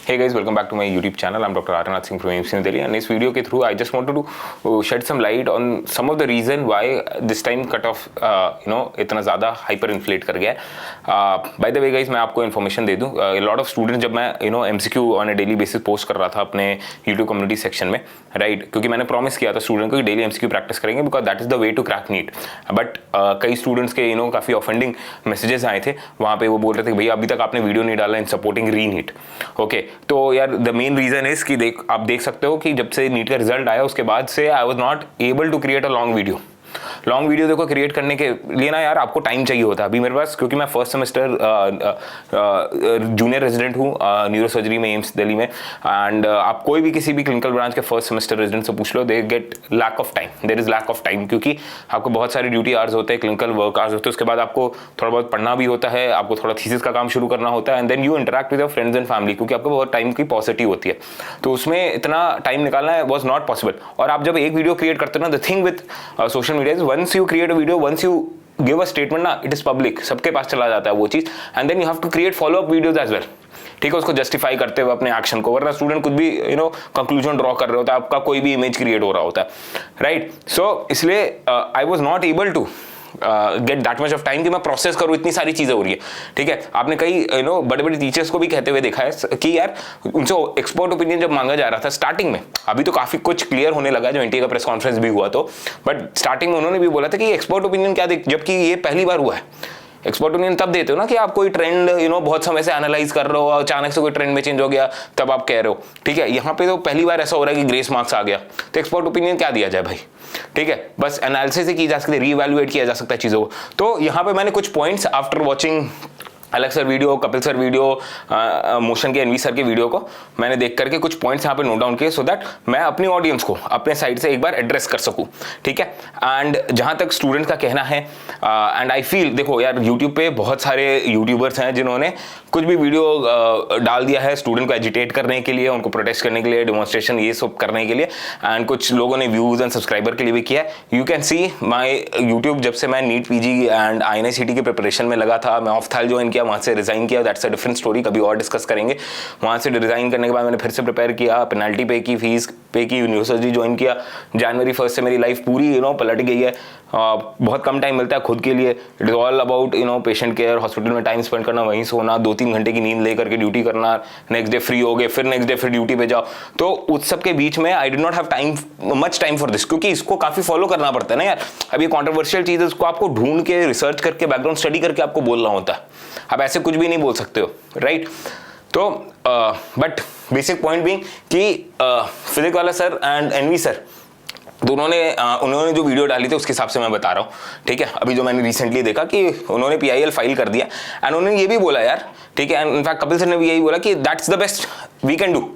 Hey guys, welcome back to my YouTube channel. I'm Dr. Aranath Singh from AIIMS New Delhi, and इस video के through I just wanted to shed some light on some of the reason why this time cut off इतना ज़्यादा hyper inflate कर गया है. By the way guys, मैं आपको information दे दूँ. A lot of students जब मैं MCQ on a daily basis post कर रहा था अपने YouTube कम्युनिटी सेक्शन में, राइट, क्योंकि मैंने प्रॉमिस किया था स्टूडेंट को कि डेली MCQ प्रैक्टिस करेंगे because that is the way to crack NEET. But कई स्टूडेंट्स के काफ़ी ऑफेंडिंग मैसेजेस आए थे. वहाँ पे वो बोल रहे थे भैया अभी तक आपने वीडियो नहीं डाला इन सपोर्टिंग री नीट. ओके, तो यार द मेन रीजन इज कि आप देख सकते हो कि जब से नीट का रिजल्ट आया उसके बाद से I was not able to create a long video देखो क्रिएट करने के लिए ना यार आपको टाइम चाहिए होता है. अभी मेरे पास, क्योंकि मैं फर्स्ट सेमेस्टर जूनियर रेजिडेंट हूँ न्यूरो सर्जरी में एम्स दिल्ली में, एंड आप कोई भी किसी भी क्लिनिकल ब्रांच के फर्स्ट सेमेस्टर रेजिडेंट से पूछ लो, they get lack of time. There is lack of time क्योंकि आपको बहुत सारी ड्यूटी आवर्स होते हैं, क्लिनिकल वर्क आवर्स होते हैं, उसके बाद आपको थोड़ा बहुत पढ़ना भी होता है, आपको थोड़ा थीसिस का काम शुरू करना होता है, and then you interact with your friends and family, क्योंकि आपको बहुत टाइम की पॉसिटिव होती है. तो उसमें इतना टाइम निकालना वॉज नॉट पॉसिबल. और आप जब एक वीडियो क्रिएट करते हो ना, the thing with social media is once you create a video, once you give a statement ना, इट इज पब्लिक, सबके पास चला जाता है वो चीज, and then you have to create follow up videos as well. ठीक है, उसको जस्टिफाई करते हुए अपने एक्शन को, वरना स्टूडेंट कुछ भी कंक्लूजन ड्रॉ कर रहे होता है, आपका कोई भी इमेज क्रिएट हो रहा होता है, राइट. सो इसलिए I was not able to get that much of time कि मैं प्रोसेस करूँ, इतनी सारी चीजें हो रही है. ठीक है, आपने कई बड़े बड़े टीचर्स को भी कहते हुए देखा है कि यार उनसे एक्सपर्ट ओपिनियन जब मांगा जा रहा था स्टार्टिंग में, अभी तो काफी कुछ क्लियर होने लगा जो एनटीए का प्रेस कॉन्फ्रेंस भी हुआ तो, बट स्टार्टिंग में उन्होंने भी बोला था कि एक्सपर्ट ओपिनियन क्या जबकि ये पहली बार हुआ है. एक्सपर्ट ओपिनियन तब देते हो ना कि आप कोई ट्रेंड बहुत समय से एनालाइज कर रहे हो, अचानक से कोई ट्रेंड में चेंज हो गया तब आप कह रहे हो. ठीक है, यहाँ पे तो पहली बार ऐसा हो रहा है कि ग्रेस मार्क्स आ गया, तो एक्सपर्ट ओपिनियन क्या दिया जाए भाई. ठीक है, बस एनालिसिस ही की जा सकती है, रीवैल्यूएट किया जा सकता है चीजों को. तो यहाँ पे मैंने कुछ पॉइंट्स आफ्टर वॉचिंग अलग sir video, Kapil sir video, motion के एनवी सर के वीडियो को मैंने देख करके कुछ पॉइंट्स यहाँ पे नोट डाउन किए, सो दैट मैं अपनी ऑडियंस को अपने साइड से एक बार एड्रेस कर सकूँ. ठीक है, एंड जहाँ तक स्टूडेंट का कहना है, एंड आई फील, देखो यार यूट्यूब पे बहुत सारे यूट्यूबर्स हैं जिन्होंने कुछ भी वीडियो डाल दिया है स्टूडेंट को एजिटेट करने के लिए, उनको प्रोटेस्ट करने के लिए, डेमोन्स्ट्रेशन ये सब करने के लिए, एंड कुछ लोगों ने व्यूज एंड सब्सक्राइबर के लिए भी किया है. You can see my YouTube, जब से मैं नीट पीजी एंड INICET की प्रिपरेशन में लगा था, मैं ऑफ्थाल ज्वाइन किया, वहाँ से रिजाइन किया, दैट्स अ डिफरेंट स्टोरी, कभी और डिस्कस करेंगे. वहाँ से रिजाइन करने के बाद मैंने फिर से प्रिपेयर किया, पेनल्टी पे की, फीस पे की, यूनिवर्सिटी ज्वाइन किया. January 1st से मेरी लाइफ पूरी पलट गई है. बहुत कम टाइम मिलता है खुद के लिए. It is all about patient care, hospital में टाइम स्पेंड करना, वहीं सोना, 2-3 घंटे की नींद लेकर के ड्यूटी करना, नेक्स्ट डे फ्री हो गए, फिर नेक्स्ट डे फिर ड्यूटी पे जाओ. तो उस सब के बीच में I did not have much time for this, क्योंकि इसको काफी फॉलो करना पड़ता है ना यार. अब ये कॉन्ट्रोवर्शियल चीज है, इसको आपको ढूंढ के रिसर्च करके बैकग्राउंड स्टडी करके आपको बोलना होता है. आप ऐसे कुछ भी नहीं बोल सकते हो, राइट. तो बट बेसिक पॉइंट भी कि फिजिक्स वाला सर एंड एनवी सर दोनों ने उन्होंने जो वीडियो डाली थी उसके हिसाब से मैं बता रहा हूँ. ठीक है, अभी जो मैंने रिसेंटली देखा कि उन्होंने PIL फाइल कर दिया, एंड उन्होंने ये भी बोला यार, ठीक है, एंड इनफैक्ट कपिल सर ने भी यही बोला कि that's the best we can do.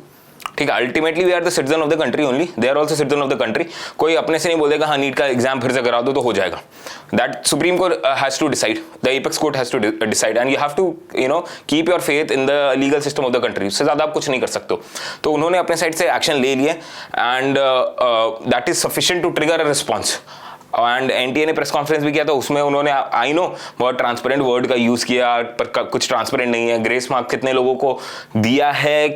ठीक है, ultimately we are the citizen of the country only, they are also citizen of the country. कोई अपने से नहीं बोलेगा हाँ नीट का एग्जाम फिर से करा दो तो हो जाएगा. That Supreme Court has to decide, the apex court has to decide, and you have to keep your faith in the legal system of the country. उससे ज्यादा आप कुछ नहीं कर सकते हो. तो उन्होंने अपने साइड से एक्शन ले लिए, and that is sufficient to trigger a response. And NTA ने प्रेस कॉन्फ्रेंस भी किया था, उसमें उन्होंने आई नो बहुत ट्रांसपेरेंट वर्ड का यूज किया, पर कुछ ट्रांसपेरेंट नहीं है. ग्रेस मार्क कितने लोगों को दिया है,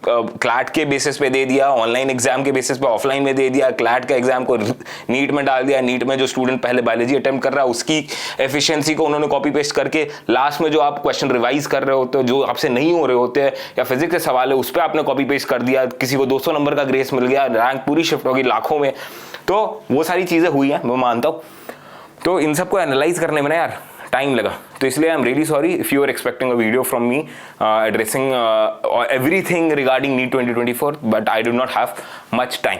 क्लैट के बेसिस पे दे दिया, ऑनलाइन एग्जाम के बेसिस पे ऑफलाइन में दे दिया, क्लैट का एग्जाम को नीट में डाल दिया. नीट में जो स्टूडेंट पहले बायोलॉजी अटेम्प्ट कर रहा है उसकी एफिशिएंसी को उन्होंने कॉपी पेस्ट करके लास्ट में जो आप क्वेश्चन रिवाइज कर रहे होते हो, जो आपसे नहीं हो रहे होते हैं, या फिजिक्स के सवाल है उस पर आपने कॉपी पेस्ट कर दिया, किसी को 200 नंबर का ग्रेस मिल गया, रैंक पूरी शिफ्ट होगी लाखों में. तो वो सारी चीजें हुई हैं, मैं मानता हूँ. तो इन सबको एनालाइज करने में ना यार टाइम लगा. तो इसलिए I am really sorry if you are expecting a video from me addressing everything regarding NEET 2024, but I do not have much time.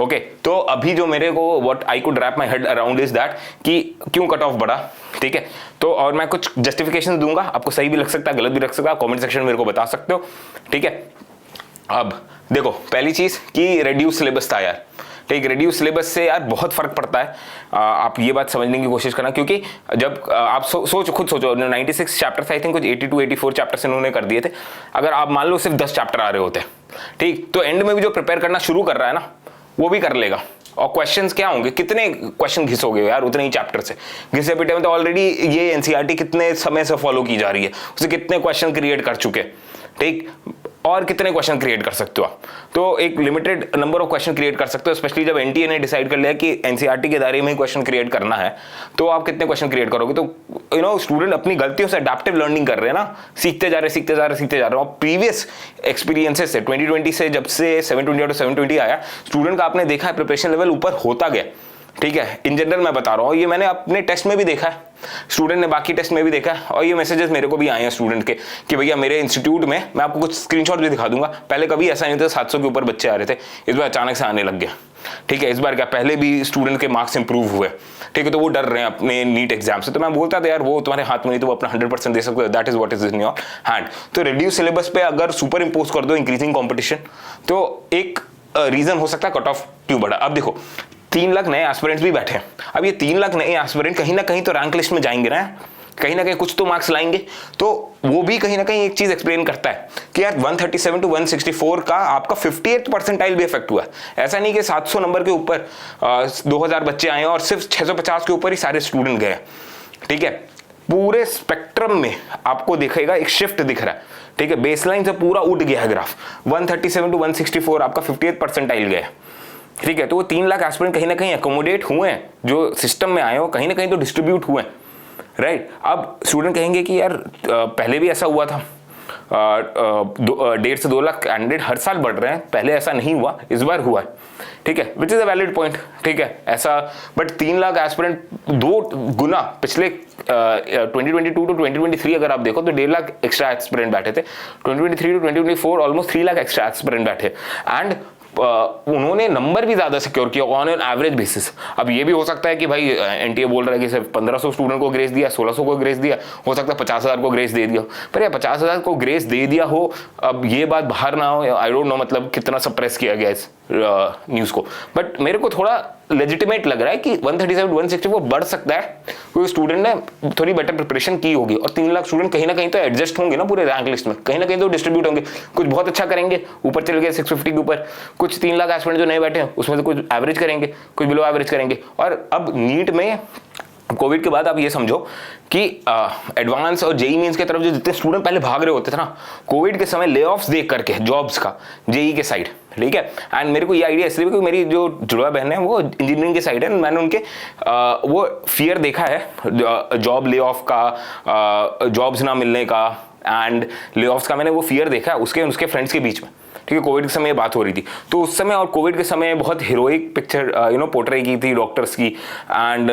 Okay, तो अभी जो मेरे को what I could wrap my head around is that कि क्यों cut off बढ़ा. ठीक है, तो और मैं कुछ जस्टिफिकेशन दूंगा, आपको सही भी लग सकता है, गलत भी लग सकता है, कमेंट सेक्शन में मेरे को बता सकते हो. ठीक है, अब देखो पहली चीज कि रेड्यूस सिलेबस था यार. ठीक, रेड्यूस सिलेबस से यार बहुत फर्क पड़ता है. आप ये बात समझने की कोशिश करना, क्योंकि जब आप खुद सोचो 96 चैप्टर्स आई थिंक कुछ 82-84 चैप्टर्स इन्होंने कर दिए थे. अगर आप मान लो सिर्फ 10 चैप्टर आ रहे होते, ठीक, तो एंड में भी जो प्रिपेयर करना शुरू कर रहा है ना वो भी कर लेगा. और क्वेश्चंस क्या होंगे, कितने क्वेश्चन घिसोगे यार उतने ही चैप्टर से. घिसे पिटे में तो ऑलरेडी ये NCERT कितने समय से फॉलो की जा रही है, उसे कितने क्वेश्चन क्रिएट कर चुके. ठीक, और कितने क्वेश्चन क्रिएट कर सकते हो आप? तो एक limited number of question create कर सकते हो, स्पेशली जब एनटीए ने डिसाइड कर लिया कि एनसीईआरटी के दायरे में ही क्वेश्चन क्रिएट करना है, तो आप कितने क्वेश्चन क्रिएट करोगे? तो स्टूडेंट अपनी गलतियों से अडैप्टिव लर्निंग कर रहे हैं ना, सीखते जा रहे हैं। और प्रीवियस एक्सपीरियंसेस से 2020 से जब से 720 to 720 आया, स्टूडेंट का आपने देखा है प्रिपरेशन लेवल ऊपर होता गया, ठीक है। इन जनरल मैं बता रहा हूँ, ये मैंने अपने टेस्ट में भी देखा है, स्टूडेंट ने बाकी टेस्ट में भी देखा है, और ये मैसेजेस मेरे को भी आए हैं स्टूडेंट के कि भैया मेरे इंस्टीट्यूट में, मैं आपको कुछ स्क्रीनशॉट भी दिखा दूंगा, पहले कभी ऐसा नहीं था 700 के ऊपर बच्चे आ रहे थे, इस बार अचानक से आने लग गया, ठीक है। इस बार क्या, पहले भी स्टूडेंट के मार्क्स इंप्रूव हुए, ठीक है। तो वो डर रहे हैं अपने नीट एग्जाम से, तो मैं बोलता था यार वो तुम्हारे हाथ में नहीं, तो वो अपना 100% दे सकते हो, that is what is in your hand. तो रिड्यूस सिलेबस पे अगर सुपर इंपोज कर दो इंक्रीजिंग कॉम्पिटिशन, तो एक रीजन हो सकता है कट ऑफ क्यों बढ़ा। अब देखो 3 लाख नए एस्पिरेंट्स भी बैठे हैं, अब ये 3 लाख नए एस्पिरेंट कहीं ना कहीं तो रैंक लिस्ट में जाएंगे ना कहीं कुछ तो मार्क्स लाएंगे, तो वो भी कहीं ना कहीं एक चीज एक्सप्लेन करता है कि यार 137 to 164 का आपका 58th परसेंटाइल भी इफेक्ट हुआ है। ऐसा नहीं कि 700 नंबर के ऊपर 2000 बच्चे आए और सिर्फ 650 के ऊपर ही सारे स्टूडेंट गए, ठीक है। पूरे स्पेक्ट्रम में आपको दिखेगा एक शिफ्ट दिख रहा है, ठीक है। बेसलाइन से पूरा उठ गया है ग्राफ, 137 to 164 आपका 58th परसेंटाइल गया, ठीक है। तो वो 3 लाख एस्पिरेंट कहीं ना कहीं अकोमोडेट हुए हैं, जो सिस्टम में आए हो कहीं ना कहीं तो डिस्ट्रीब्यूट हुए हैं, राइट। अब स्टूडेंट कहेंगे कि यार पहले भी ऐसा हुआ था, 1.5 से 2 लाख कैंडिडेट हर साल बढ़ रहे हैं, पहले ऐसा नहीं हुआ, इस बार हुआ है, ठीक है, which is a valid point, ठीक है। ऐसा बट 3 लाख एस्पिरेंट 2 गुना पिछले 2022 to 2023 अगर आप देखो तो 1.5 लाख एक्स्ट्रा एस्पिरेंट बैठे थे, 2023 to 2024 almost 3 lakh extra aspirant बैठे, एंड उन्होंने नंबर भी ज्यादा सिक्योर किया ऑन एन एवरेज बेसिस। अब ये भी हो सकता है कि भाई एनटीए बोल रहा है कि सिर्फ 1500 स्टूडेंट को ग्रेस दिया, 1600 को ग्रेस दिया, हो सकता है 50,000 को ग्रेस दे दिया, पर यार 50,000 को ग्रेस दे दिया हो, अब ये बात बाहर ना हो, आई डोंट नो मतलब कितना सप्रेस किया गया इस न्यूज को, बट मेरे को थोड़ा लेजिटिमेट लग रहा है कि 137 164 बढ़ सकता है क्योंकि स्टूडेंट ने थोड़ी बेटर प्रिपरेशन की होगी, और 3 लाख स्टूडेंट कहीं ना कहीं तो एडजस्ट होंगे ना पूरे रैंक लिस्ट में, कहीं ना कहीं तो डिस्ट्रीब्यूट होंगे, कुछ बहुत अच्छा करेंगे ऊपर चले गए 650 के ऊपर, कुछ 3 लाख एस्पिरेंट जो नए बैठे हैं उसमें से कुछ एवरेज करेंगे, कुछ बिलो एवरेज करेंगे। और अब नीट में कोविड के बाद आप ये समझो कि एडवांस और जेई मींस की तरफ जो जितने स्टूडेंट पहले भाग रहे होते थे ना, कोविड के समय ले ऑफ्स देख करके जॉब्स का जेई के साइड, ठीक है। एंड मेरे को ये आइडिया इसलिए क्योंकि मेरी जो जुड़वा बहन है वो इंजीनियरिंग के साइड है, मैंने उनके वो फियर देखा है जॉब ले ऑफ का, जॉब्स ना मिलने का एंड ले ऑफ्स का, मैंने वो फियर देखा है उसके फ्रेंड्स के बीच में, ठीक है। कोविड के समय बात हो रही थी, तो उस समय और कोविड के समय बहुत हीरोइक पिक्चर पोर्ट्रे की थी डॉक्टर्स की एंड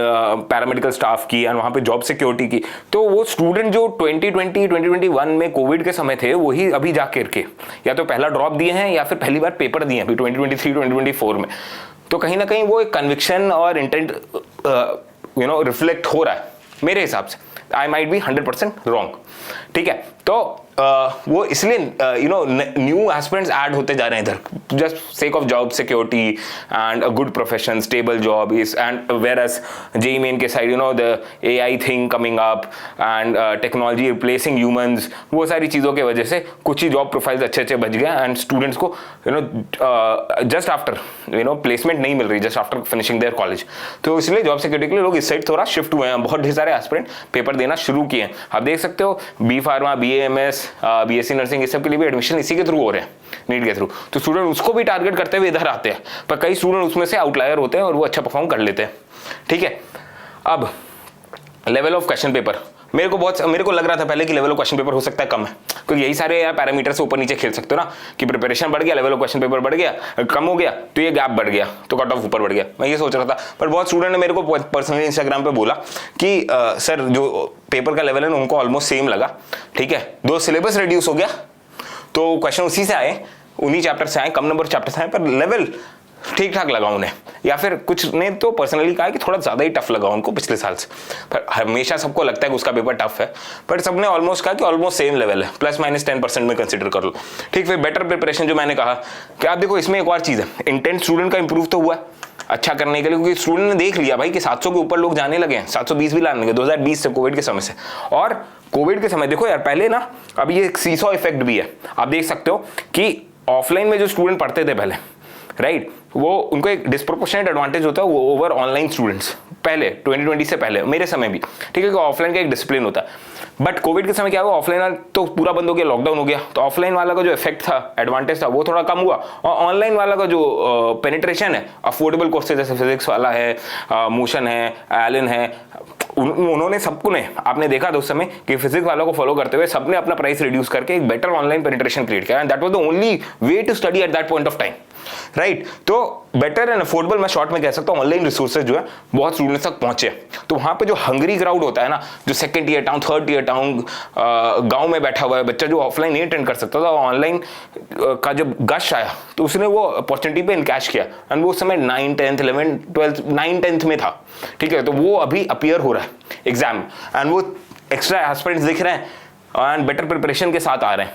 पैरामेडिकल स्टाफ की, एंड वहाँ पे जॉब सिक्योरिटी की। तो वो स्टूडेंट जो 2020-2021 में कोविड के समय थे वही अभी जाकर के या तो पहला ड्रॉप दिए हैं या फिर पहली बार पेपर दिए हैं अभी 2023-2024 में। तो कहीं ना कहीं वो एक कन्विक्शन और इंटेंट रिफ्लेक्ट हो रहा है मेरे हिसाब से। आई माइट बी 100% रॉन्ग, ठीक है। तो वो इसलिए न्यू एस्पिरेंट्स ऐड होते जा रहे हैं इधर just sake of job security and a good profession, stable job is, and where as JEE Main के side the AI thing coming up and technology replacing humans, वो सारी चीज़ों की वजह से कुछ ही जॉब प्रोफाइल्स अच्छे बच गए एंड स्टूडेंट्स को जस्ट आफ्टर प्लेसमेंट नहीं मिल रही just after finishing their college. तो इसलिए जॉब सिक्योरिटी के लिए लोग इस साइड थोड़ा शिफ्ट हुए हैं, बहुत ढेर सारे एस्पिरेंट पेपर देना शुरू किए हैं। आप देख सकते हो B pharma, BAMS, BSc nursing, ये सब के लिए भी एडमिशन इसी के थ्रू हो रहे हैं, नीट के थ्रू। तो स्टूडेंट उसको भी टारगेट करते हुए इधर आते हैं, पर कई स्टूडेंट उसमें से आउटलायर होते हैं और वो अच्छा परफॉर्म कर लेते हैं, ठीक है। अब लेवल ऑफ क्वेश्चन पेपर मेरे को लग रहा था पहले कि लेवल ऑफ क्वेश्चन पेपर हो सकता है कम है, क्योंकि यही सारे यार पैरामीटर से ऊपर नीचे खेल सकते हो ना कि प्रिपरेशन बढ़ गया, लेवल ऑफ क्वेश्चन पेपर बढ़ गया, कम हो गया तो ये गैप बढ़ गया, तो कट ऑफ ऊपर बढ़ गया। मैं ये सोच रहा था, पर बहुत स्टूडेंट ने मेरे को पर्सनली इंस्टाग्राम पे बोला कि सर जो पेपर का लेवल है ना उनको ऑलमोस्ट सेम लगा, ठीक है, दो सिलेबस रिड्यूस हो गया तो क्वेश्चन उसी से आए, उन्हीं चैप्टर से आए, कम नंबर चैप्टर से आए, पर लेवल ठीक ठाक लगा उन्हें, या फिर कुछ ने तो पर्सनली कहा कि थोड़ा ज़्यादा ही टफ लगा उनको पिछले साल से। पर हमेशा सबको लगता है कि उसका पेपर टफ है, पर सबने ऑलमोस्ट कहा कि ऑलमोस्ट सेम लेवल है, ±10% में कंसिडर कर लो, ठीक। फिर बेटर प्रिपरेशन जो मैंने कहा कि आप देखो इसमें एक और चीज़ है, इंटेंट स्टूडेंट का इंप्रूव तो हुआ है अच्छा करने के लिए, क्योंकि स्टूडेंट ने देख लिया भाई कि 700 के ऊपर लोग जाने लगे हैं, 720 भी लाने लगे 2020 से, कोविड के समय से। और कोविड के समय देखो यार पहले ना, अब ये सीसॉ इफेक्ट भी है, आप देख सकते हो कि ऑफलाइन में जो स्टूडेंट पढ़ते थे पहले, राइट, वो उनको एक डिस्प्रोपोर्शनेट एडवांटेज होता है वो ओवर ऑनलाइन स्टूडेंट्स, पहले 2020 से पहले मेरे समय भी, ठीक है, कि ऑफलाइन का एक डिसिप्लिन होता है। बट कोविड के समय क्या हुआ, ऑफलाइन तो पूरा बंद हो गया, लॉकडाउन हो गया, तो ऑफलाइन वाला का जो इफेक्ट था, एडवांटेज था, वो थोड़ा कम हुआ, और ऑनलाइन वाला का जो पेनिट्रेशन है, अफोर्डेबल कोर्सेज जैसे फिजिक्स वाला है, मोशन है, एलन है, उन्होंने सबको ने, आपने देखा था उस समय कि फिजिक्स वालों को फॉलो करते हुए सबने अपना प्राइस रिड्यूस करके एक बेटर ऑनलाइन पेनिट्रेशन क्रिएट किया, and that was the only way to study at that point of time, right. तो बेटर एंड अफोर्डेबल, मैं शॉर्ट में कह सकता हूँ, ऑनलाइन रिसोर्सेज जो है बहुत स्टूडेंट्स तक पहुंचे। तो वहां पे जो हंगरी क्राउड होता है ना, जो second year town, third year town, गांव में बैठा हुआ है बच्चा जो ऑफलाइन नहीं अटेंड कर सकता था, ऑनलाइन का जब गश आया तो उसने वो अपॉर्चुनिटी पे इनकैश किया, एंड वो उस समय 9, 10, 11, 12, 9, 10th में था, ठीक है। तो वो अभी अपीयर हो रहा है एग्जाम, एंड वो एक्स्ट्रा एस्पिरेंट्स दिख रहे हैं एंड बेटर प्रिपरेशन के साथ आ रहे हैं,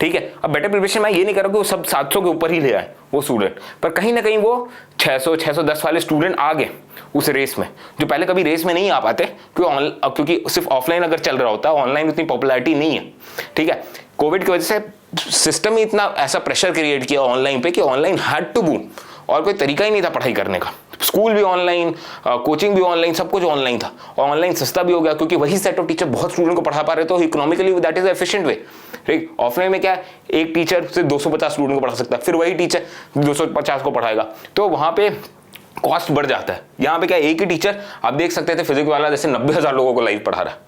ठीक है। अब बेटर प्रिपरेशन मैं ये नहीं कर रहा कि वो सब 700 के ऊपर ही ले आए वो स्टूडेंट, पर कहीं ना कहीं वो 600, 610 वाले स्टूडेंट आ गए उस रेस में, जो पहले कभी रेस में नहीं आ पाते, क्योंकि सिर्फ ऑफलाइन अगर चल रहा होता, ऑनलाइन उतनी पॉपुलैरिटी नहीं है, ठीक है। कोविड की वजह से सिस्टम ही इतना ऐसा प्रेशर क्रिएट किया ऑनलाइन पे कि ऑनलाइन हैड टू बूम, और कोई तरीका ही नहीं था पढ़ाई करने का। स्कूल भी ऑनलाइन, कोचिंग भी ऑनलाइन, सब कुछ ऑनलाइन था, और ऑनलाइन सस्ता भी हो गया क्योंकि वही सेट ऑफ टीचर बहुत स्टूडेंट को पढ़ा पा रहे, तो economically that is efficient way, ठीक। ऑफलाइन में क्या, एक टीचर से 250 स्टूडेंट को पढ़ा सकता है, फिर वही टीचर 250 को पढ़ाएगा, तो वहां पे कॉस्ट बढ़ जाता है। यहाँ पे क्या, एक ही टीचर, आप देख सकते थे फिजिक्स वाला जैसे 90,000 लोगों को लाइव पढ़ा रहा है,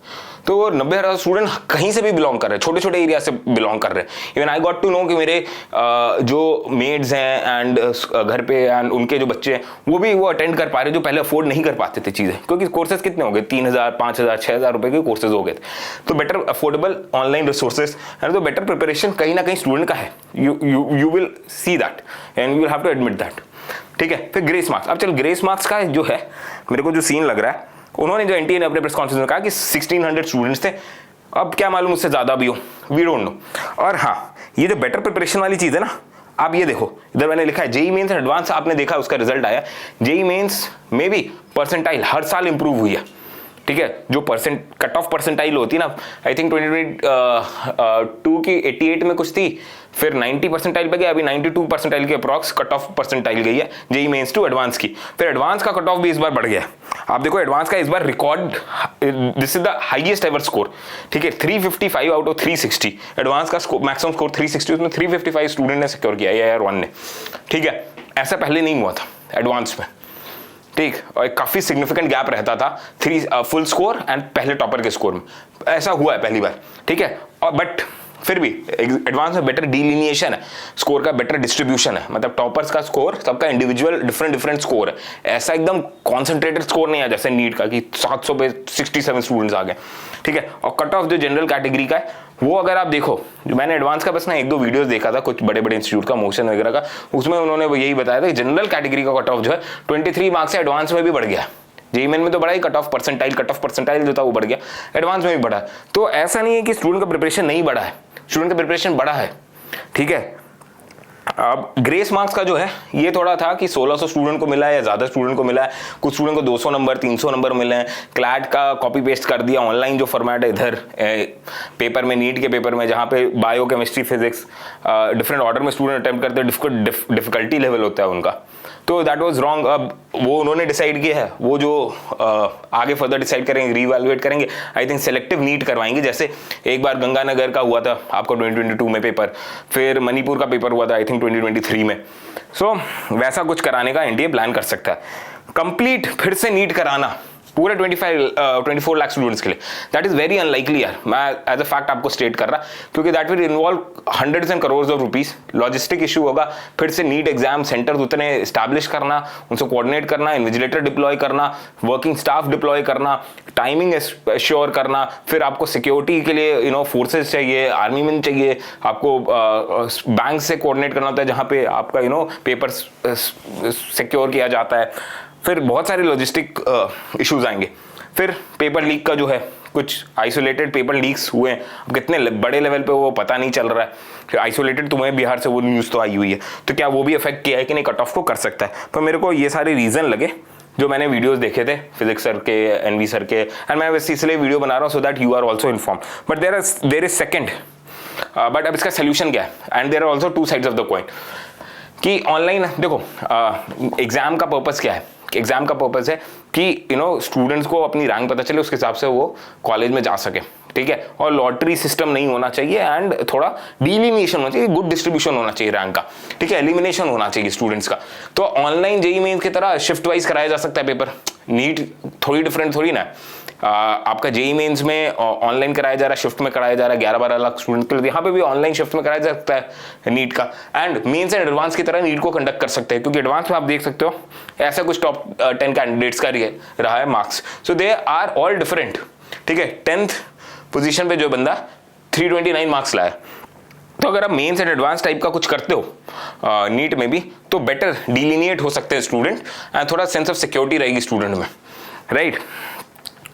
तो 90,000 स्टूडेंट कहीं से भी बिलोंग कर रहे हैं, छोटे छोटे एरिया से बिलोंग कर रहे हैं। Even I got to know कि मेरे जो मेड्स हैं एंड घर पे एंड उनके जो बच्चे हैं वो भी वो अटेंड कर पा रहे, जो पहले अफोर्ड नहीं कर पाते थे चीज़ें, क्योंकि कोर्सेज कितने हो गए, 3,000, 5,000, 6,000 रुपए के कोर्सेज हो गए थे। तो better affordable online resources and तो बेटर प्रिपरेशन कहीं ना कहीं स्टूडेंट का है, you will see that and you will have to admit that, ठीक है। फिर ग्रेस मार्क्स, अब चल ग्रेस मार्क्स का जो है मेरे को जो सीन लग रहा है, उन्होंने जो एनटीए ने अपने प्रेस कॉन्फ्रेंस में कहा कि 1600 स्टूडेंट्स थे, अब क्या मालूम उससे ज्यादा भी हो, वी डोंट नो। और हाँ, ये जो बेटर प्रिपरेशन वाली चीज है ना, आप ये देखो इधर मैंने लिखा है जेई मेंस एडवांस, आपने देखा उसका रिजल्ट आया, जेई मेंस में भी परसेंटाइल हर साल इंप्रूव हुई है, ठीक है। जो कट ऑफ परसेंटाइल होती है ना, आई थिंक 2022 की 88 में कुछ थी, फिर 90 परसेंटाइल पे गया, अभी 92 परसेंटाइल के अप्रॉक्स कट ऑफ परसेंटाइल गई है जेई मेंस टू एडवांस की। फिर एडवांस का कट ऑफ भी इस बार बढ़ गया, आप देखो एडवांस का इस बार record, this is the highest ever score, ठीक है। 355 आउट ऑफ 360, एडवांस का मैक्सिमम स्कोर 360, उसमें 355 स्टूडेंट ने सिक्योर किया AIR 1 ने, ठीक है। ऐसा पहले नहीं हुआ था एडवांस में, ठीक। और काफी सिग्निफिकेंट गैप रहता था 3 फुल स्कोर एंड पहले टॉपर के स्कोर में, ऐसा हुआ है पहली बार, ठीक है। और बट फिर भी एडवांस में बेटर डिलिनिएशन है, स्कोर का बेटर डिस्ट्रीब्यूशन है, मतलब टॉपर्स का स्कोर सबका इंडिविजुअल डिफरेंट स्कोर है, ऐसा एकदम कॉन्सेंट्रेटेड स्कोर नहीं है जैसे नीट का कि 700 पे 67 स्टूडेंट्स आ गए, ठीक है। और कट ऑफ जो जनरल कैटेगरी का है, वो अगर आप देखो, जो मैंने एडवांस का बस ना 1-2 वीडियोस देखा था कुछ बड़े बड़े इंस्टीट्यूट का, मोशन वगैरह का, उसमें उन्होंने यही बताया था कि जनरल कैटेगरी का कट ऑफ जो है 23 मार्क्स से एडवांस में भी बढ़ गया, जेईई मेन में तो बढ़ा ही, कट ऑफ परसेंटाइल जो था वो बढ़ गया, एडवांस में भी बढ़ा। तो ऐसा नहीं है कि स्टूडेंट का प्रिपरेशन नहीं बढ़ा है, स्टूडेंट का प्रिपरेशन बढ़ा है, ठीक है। अब ग्रेस मार्क्स का जो है ये थोड़ा था कि 1600 स्टूडेंट को मिला है या ज्यादा स्टूडेंट को मिला है, कुछ स्टूडेंट को 200 नंबर 300 नंबर मिले हैं, क्लैट का कॉपी पेस्ट कर दिया, ऑनलाइन जो फॉर्मेट है इधर पेपर में, नीट के पेपर में जहाँ पे bio chemistry physics different order में स्टूडेंट अटेम्प्ट करते हैं, डिफिकल्टी लेवल होता है उनका, तो दैट वाज रॉन्ग। अब वो उन्होंने डिसाइड किया है, वो जो आगे फर्दर डिसाइड करेंगे, रीवैल्यूएट करेंगे, आई थिंक सेलेक्टिव नीट करवाएंगे, जैसे एक बार गंगानगर का हुआ था आपको 2022 में पेपर, फिर मणिपुर का पेपर हुआ था आई थिंक 2023 में, सो वैसा कुछ कराने का एनडीए प्लान कर सकता है। कंप्लीट फिर से नीट कराना पूरे 24 लाख स्टूडेंट्स के लिए, दैट इज वेरी अनलाइकली यार, मैं एज अ फैक्ट आपको स्टेट कर रहा, क्योंकि that will involve hundreds and crores of rupees, logistic issue होगा, फिर से नीट एग्जाम सेंटर्स उतने एस्टैब्लिश करना, उनसे कोऑर्डिनेट करना, इन्विजिलेटर डिप्लॉय करना, वर्किंग स्टाफ डिप्लॉय करना, टाइमिंग एश्योर करना, फिर आपको सिक्योरिटी के लिए फोर्सेज चाहिए, आर्मी मैन चाहिए, आपको बैंक से कोऑर्डिनेट करना होता है जहाँ पे आपका पेपर सिक्योर किया जाता है, फिर बहुत सारे लॉजिस्टिक इश्यूज आएंगे। फिर पेपर लीक का जो है, कुछ आइसोलेटेड पेपर लीक्स हुए हैं, अब कितने बड़े लेवल पे वो पता नहीं चल रहा है, फिर आइसोलेटेड तुम्हें बिहार से वो न्यूज़ तो आई हुई है, तो क्या वो भी अफेक्ट किया है कि नहीं कट ऑफ को कर सकता है। पर मेरे को ये सारे रीज़न लगे जो मैंने वीडियोस देखे थे फिजिक्स सर के, एनवी सर के, एंड मैं वैसे इसलिए वीडियो बना रहा हूँ so that you are also inform. But there is second, but अब इसका सोल्यूशन क्या है, and there are also 2 sides of the coin. कि ऑनलाइन देखो, एग्जाम का पर्पस क्या है? एग्जाम का पर्पस है कि स्टूडेंट्स को अपनी रैंक पता चले, उसके हिसाब से वो कॉलेज में जा सके, ठीक है। और लॉटरी सिस्टम नहीं होना चाहिए एंड थोड़ा डिलिमिनेशन होना चाहिए, गुड डिस्ट्रीब्यूशन होना चाहिए रैंक का, ठीक है। एलिमिनेशन होना चाहिए स्टूडेंट्स का। तो ऑनलाइन जेईई मेंस की तरह शिफ्ट वाइज कराया जा सकता है पेपर। नीट थोड़ी डिफरेंट थोड़ी ना। आपका जेईई मेंस में ऑनलाइन कराया जा रहा है, शिफ्ट में कराया जा रहा है 11-12 लाख स्टूडेंट के लिए। यहाँ पे भी ऑनलाइन शिफ्ट में कराया जा सकता है नीट का। एंड मेंस एंड एडवांस की तरह नीट को कंडक्ट कर सकते हैं, क्योंकि एडवांस में आप देख सकते हो ऐसा कुछ टॉप 10 कैंडिडेट्स का रहा है marks. So they are all different, ठीक है। 10th पोजीशन पे जो बंदा 329 मार्क्स लाया, तो अगर आप मेंस एंड एडवांस टाइप का कुछ करते हो नीट में भी, तो बेटर डिलिनिएट हो सकते हैं स्टूडेंट एंड थोड़ा सेंस ऑफ सिक्योरिटी रहेगी स्टूडेंट में, राइट।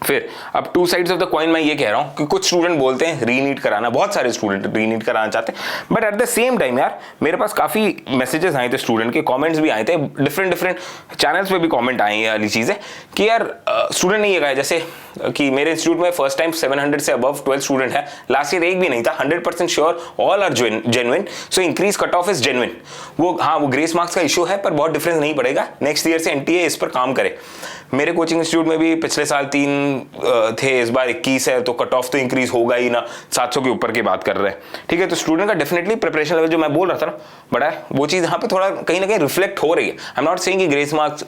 फिर अब to sides of the coin मैं ये कह रहा हूँ कि कुछ स्टूडेंट बोलते हैं रीनीट कराना, बहुत सारे स्टूडेंट रीनीट कराना चाहते हैं, but at the same time यार मेरे पास काफ़ी मैसेजेस आए थे स्टूडेंट के, कमेंट्स भी आए थे, डिफरेंट चैनल्स पे भी कमेंट आए हैं ये वाली चीज़ें कि यार स्टूडेंट नहीं है, जैसे कि मेरे इंस्टीट्यूट में फर्स्ट टाइम 700 से अबव 12 स्टूडेंट है, लास्ट ईयर एक भी नहीं था। 100% sure all are genuine, so increase cut off is genuine. वो ग्रेस मार्क्स का इशू है, पर बहुत डिफरेंस नहीं पड़ेगा। नेक्स्ट ईयर से एनटीए इस पर काम करे। मेरे कोचिंग इंस्टीट्यूट में भी पिछले साल 3 थे, इस बार 21 है, तो कट ऑफ तो इंक्रीज होगा ही ना, 700 के ऊपर की बात कर रहे हैं, ठीक है। तो स्टूडेंट का डेफिनेटली प्रिपरेशन लेवल जो मैं बोल रहा था ना बड़ा है, वो चीज़ यहाँ पे थोड़ा कहीं ना कहीं रिफ्लेक्ट हो रही है। आई एम नॉट सेइंग कि grace marks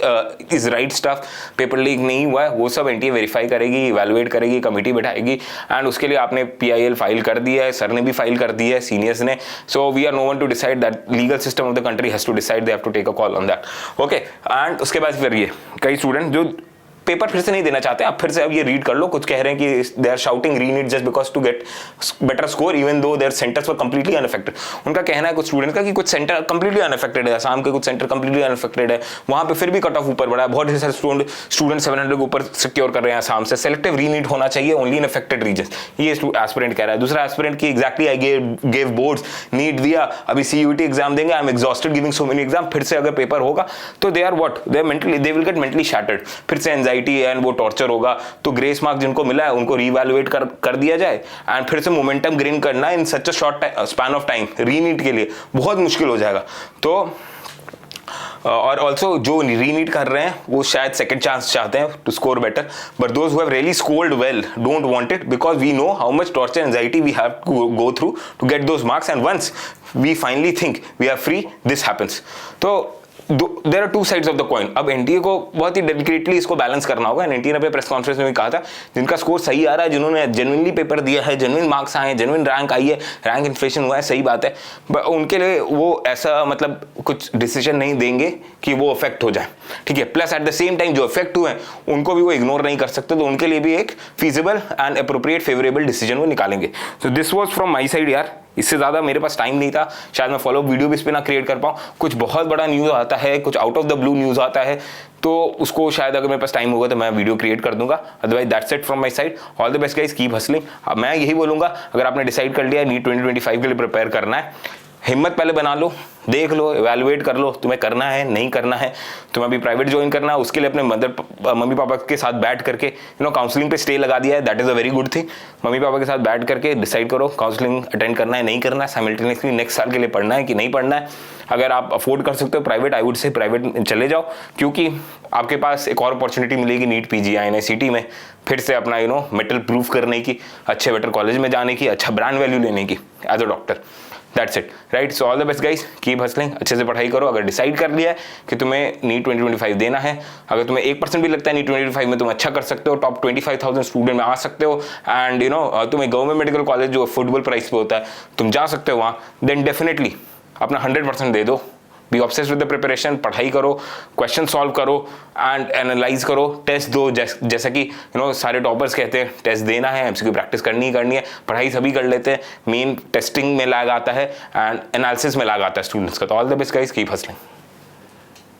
is right stuff, paper leak नहीं हुआ है, वो सब एनटीए वेरीफाई करेगी, इवैल्यूएट करेगी, कमेटी बैठाएगी, एंड उसके लिए आपने PIL फाइल कर दिया है, सर ने भी फाइल कर दी है, सीनियर्स ने। So we are no one to decide, that legal system of the country has to decide, they have to take a call on that, okay. And उसके बाद फिर ये कई स्टूडेंट जो पेपर फिर से नहीं देना चाहते, आप फिर से अब ये रीड कर लो, कुछ कह रहे हैं कि they are shouting re NEET just because to get better score even though their centres were completely unaffected. उनका कहना है कुछ स्टूडेंट्स का कि कुछ सेंटर कंप्लीटली अनअफेक्टेड है, असम के कुछ सेंटर कंप्लीटली अनअफेक्टेड है, वहां पे फिर भी कट ऑफ ऊपर बढ़ा है, बहुत सारे स्टूडेंट 700 के ऊपर सिक्योर कर रहे हैं असम से। सेलेक्टिव रीनीट होना चाहिए ओनली इन अफेक्टेड रीजन, ये एस्पिरेंट कह रहा है। दूसरा एस्पिरेंट की exactly I gave boards, NEET दिया, अभी CUET एग्जाम देंगे, I am exhausted giving so many exam, फिर से अगर पेपर होगा तो they are what, they mentally, they will get mentally shattered, फिर से एंजाइटी एंड वो टॉर्चर होगा। तो ग्रेस मार्क जिनको मिला है उनको रीवैल्यूएट कर दिया जाए एंड फिर से मोमेंटम गेन करना in such a short span of time reNEET के लिए बहुत मुश्किल हो जाएगा। तो और ऑल्सो जो रीनीट कर रहे हैं वो शायद सेकंड चांस चाहते हैं to score better, but those who have really scored well don't want it, because we know how much torture anxiety we have to go through to get those marks, and once we finally think we are free, this happens. तो there are two sides of the coin. अब NTA को बहुत ही delicately इसको balance करना होगा। NTA ने अपने press conference में भी कहा था, जिनका स्कोर सही आ रहा है, जिन्होंने जेन्युइनली पेपर दिया है, जेन्युइन मार्क्स आए हैं, जेन्युइन रैंक आई है, रैंक इन्फ्लेशन हुआ है, सही बात है, बट उनके लिए वो ऐसा मतलब कुछ डिसीजन नहीं देंगे कि वो अफेक्ट हो जाए, ठीक है। Plus at the same time जो अफेक्ट हुए हैं उनको भी वो इग्नोर नहीं कर सकते, तो उनके लिए भी एक feasible and appropriate favourable decision वो निकालेंगे। So this was from my side यार, इससे ज़्यादा मेरे पास टाइम नहीं था, शायद मैं फॉलो वीडियो भी इस पर ना क्रिएट कर पाऊँ। कुछ बहुत बड़ा न्यूज़ आता है, कुछ out of the blue news आता है, तो उसको शायद अगर मेरे पास टाइम होगा तो मैं वीडियो क्रिएट कर दूंगा। Otherwise that's it from my side, all the best guys, keep hustling. अब मैं यही बोलूँगा, अगर आपने डिसाइड कर लिया है नीट 2025 के लिए प्रिपेयर करना है, हिम्मत पहले बना लो, देख लो, इवैल्यूएट कर लो, तुम्हें करना है नहीं करना है। तुम्हें अभी प्राइवेट ज्वाइन करना है, उसके लिए अपने मम्मी पापा के साथ बैठ करके काउंसलिंग पे स्टे लगा दिया है, that is a very good thing. Mummy papa के साथ बैठ करके डिसाइड करो काउंसलिंग अटेंड करना है नहीं करना है, साइमल्टेनियसली नेक्स्ट साल के लिए पढ़ना है कि नहीं पढ़ना है। अगर आप अफोर्ड कर सकते हो private, I would say private चले जाओ, क्योंकि आपके पास एक और अपॉर्चुनिटी मिलेगी नीट PG INICT में फिर से अपना मेटल प्रूफ करने की, अच्छे बेटर कॉलेज में जाने की, अच्छा ब्रांड वैल्यू लेने की as a doctor. That's it, right. So all the best guys, keep hustling, अच्छे से पढ़ाई करो। अगर डिसाइड कर लिया है कि तुम्हें नीट 2025 देना है, अगर तुम्हें 1% भी लगता है नीट 2025 में तुम अच्छा कर सकते हो, टॉप 25,000 स्टूडेंट में आ सकते हो, एंड तुम्हें गवर्नमेंट मेडिकल कॉलेज जो अफोर्डेबल प्राइस पे होता है तुम जा सकते हो वहाँ, देन डेफिनेटली अपना 100% दे दो। Be obsessed with the preparation, पढ़ाई करो, क्वेश्चन सॉल्व करो एंड एनालाइज करो, टेस्ट दो, जैसा कि सारे टॉपर्स कहते हैं टेस्ट देना है, MCQ प्रैक्टिस करनी ही करनी है। पढ़ाई सभी कर लेते हैं, मेन टेस्टिंग में लैग आता है एंड एनालिसिस में लैग आता है स्टूडेंट्स का। तो all the best guys, keep hustling.